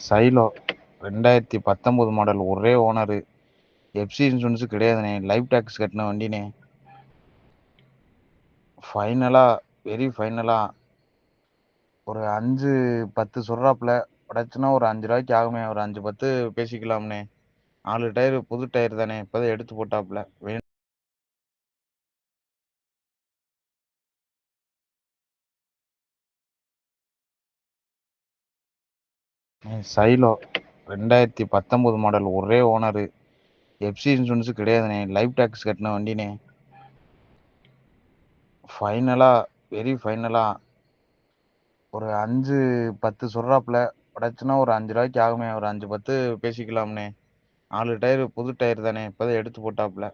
Xylo 2019 model, ஒரே owner. FC insurance கிடையாதுண்ணே. Life tax கட்டின வண்டினே. ஃபைனலா, வெரி ஃபைனலா ஒரு 5-10 சொல்றாப்புல. உடச்சுன்னா ஒரு 5 ரூபாய்க்கு ஆகுமே. ஒரு 5-10 பேசிக்கலாம்ண்ணே. 4 டயர் புது டயர் தானே, இப்போதான் எடுத்து போட்டாப்புல. சைலோ 2019 மாடல், ஒரே ஓனரு. எஃப்சி இன்சூரன்ஸ் கிடையாதுண்ணே. லைஃப் டேக்ஸ் கட்டின வண்டினே. ஃபைனலா, வெரி ஃபைனலா ஒரு 5-10 சொல்றாப்புல. உடச்சுன்னா ஒரு 5 ரூபாய்க்கு ஆகுமே. ஒரு 5-10 பேசிக்கலாம்ண்ணே. 4 டயர் புது டயர் தானே, இப்போதான் எடுத்து போட்டாப்புல.